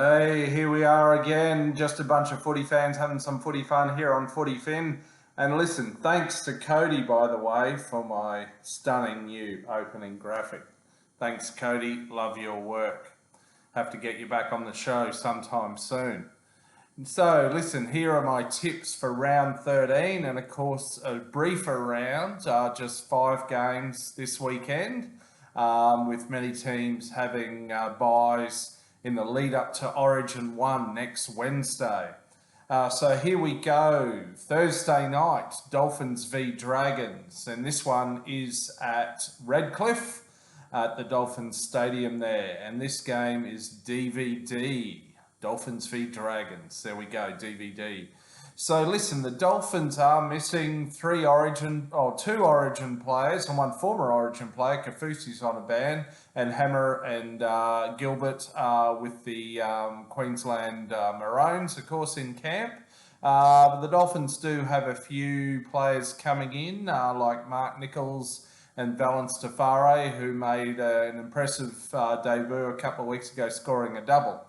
Hey, here we are again, just a bunch of footy fans having some footy fun here on FootyFin. And listen, thanks to Cody, by the way, for my stunning new opening graphic. Thanks, Cody. Love your work. Have to get you back on the show sometime soon. So, listen, here are my tips for round 13, and of course, a briefer round, just 5 games this weekend, with many teams having buys in the lead up to Origin 1 next Wednesday. So here we go. Thursday night, Dolphins v Dragons, and this one is at Redcliffe at the Dolphins Stadium there, and this game is DVD. Dolphins v Dragons. There we go, DVD. So listen, the Dolphins are missing two Origin players and one former Origin player. Kafusi's on a ban, and Hammer and Gilbert with the Queensland Maroons, of course, in camp. But the Dolphins do have a few players coming in, like Mark Nichols and Valence Tafare, who made an impressive debut a couple of weeks ago, scoring a double.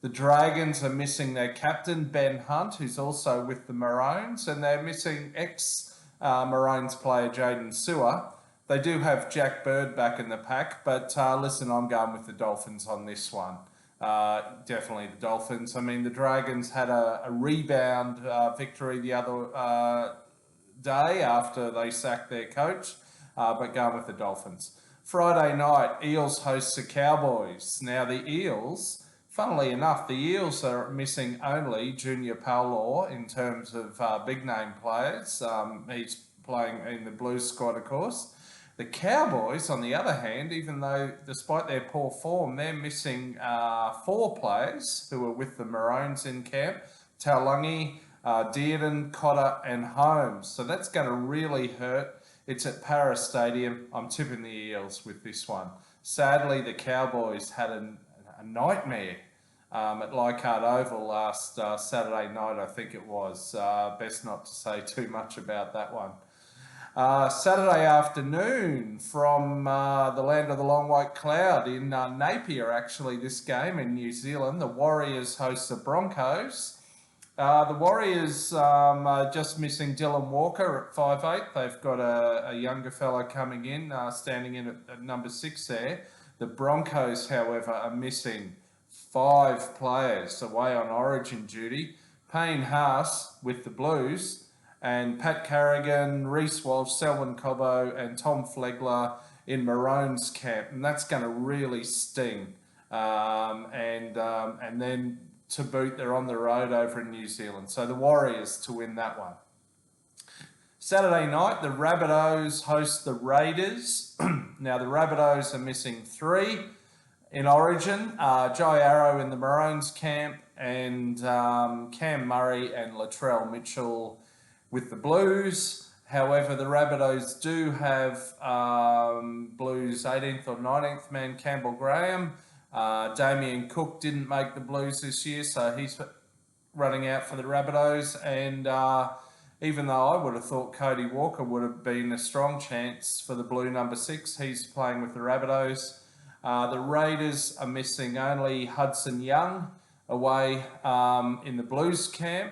The Dragons are missing their captain, Ben Hunt, who's also with the Maroons, and they're missing ex-Maroons player Jaden Sewer. They do have Jack Bird back in the pack, but listen, I'm going with the Dolphins on this one. Definitely the Dolphins. I mean, the Dragons had a rebound victory the other day after they sacked their coach, but going with the Dolphins. Friday night, Eels host the Cowboys. Now, the Eels... Funnily enough, the Eels are missing only Junior Paolo in terms of big name players. He's playing in the Blues squad, of course. The Cowboys, on the other hand, even though despite their poor form, they're missing 4 players who are with the Maroons in camp: Taulagi, Dearden, Cotter and Holmes. So that's going to really hurt. It's at Paris Stadium. I'm tipping the Eels with this one. Sadly, the Cowboys had a nightmare at Leichhardt Oval last Saturday night, I think it was. Best not to say too much about that one. Saturday afternoon from the land of the long white cloud in Napier, actually, this game in New Zealand. The Warriors host the Broncos. The Warriors are just missing Dylan Walker at 5'8". They've got a younger fella coming in, standing in at number 6 there. The Broncos, however, are missing 5 players away on Origin duty. Payne Haas with the Blues, and Pat Carrigan, Reece Walsh, Selwyn Cobbo and Tom Flegler in Maroons camp. And that's going to really sting. And then to boot, they're on the road over in New Zealand. So the Warriors to win that one. Saturday night, the Rabbitohs host the Raiders. Now, the Rabbitohs are missing 3 in Origin. Jai Arrow in the Maroons camp, and Cam Murray and Latrell Mitchell with the Blues. However, the Rabbitohs do have Blues 18th or 19th man Campbell Graham. Damien Cook didn't make the Blues this year, so he's running out for the Rabbitohs. And even though I would have thought Cody Walker would have been a strong chance for the Blue number 6, he's playing with the Rabbitohs. The Raiders are missing only Hudson Young away in the Blues camp.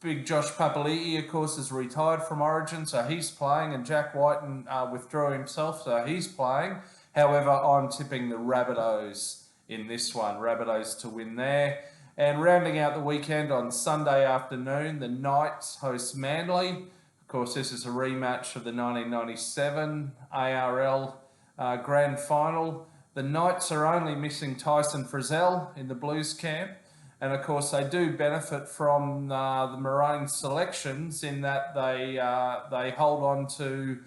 Big Josh Papali'i, of course, is retired from Origin, so he's playing, and Jack Whiten withdrew himself, so he's playing. However, I'm tipping the Rabbitohs in this one. Rabbitohs to win there. And rounding out the weekend on Sunday afternoon, the Knights host Manly. Of course, this is a rematch of the 1997 ARL Grand Final. The Knights are only missing Tyson Frizzell in the Blues camp. And of course, they do benefit from the Maroons selections in that they hold on to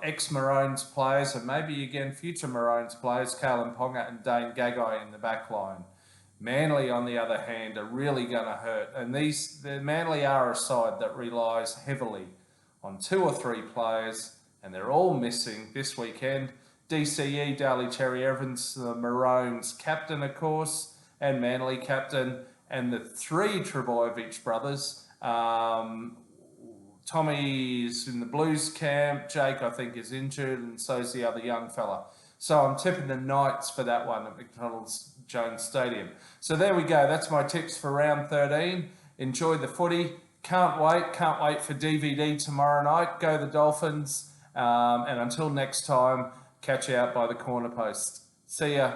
ex-Maroons players and maybe again future Maroons players, Kalen Ponga and Dane Gagai in the back line. Manly, on the other hand, are really going to hurt. And the Manly are a side that relies heavily on 2 or 3 players, and they're all missing this weekend. DCE, Daly Cherry Evans, the Maroons captain, of course, and Manly captain, and the 3 Trebojevic brothers. Tommy's in the Blues camp. Jake, I think, is injured, and so's the other young fella. So I'm tipping the Knights for that one at McDonald's Jones Stadium. So there we go. That's my tips for round 13. Enjoy the footy. Can't wait for DVD tomorrow night. Go the Dolphins. And until next time, catch you out by the corner post. See ya.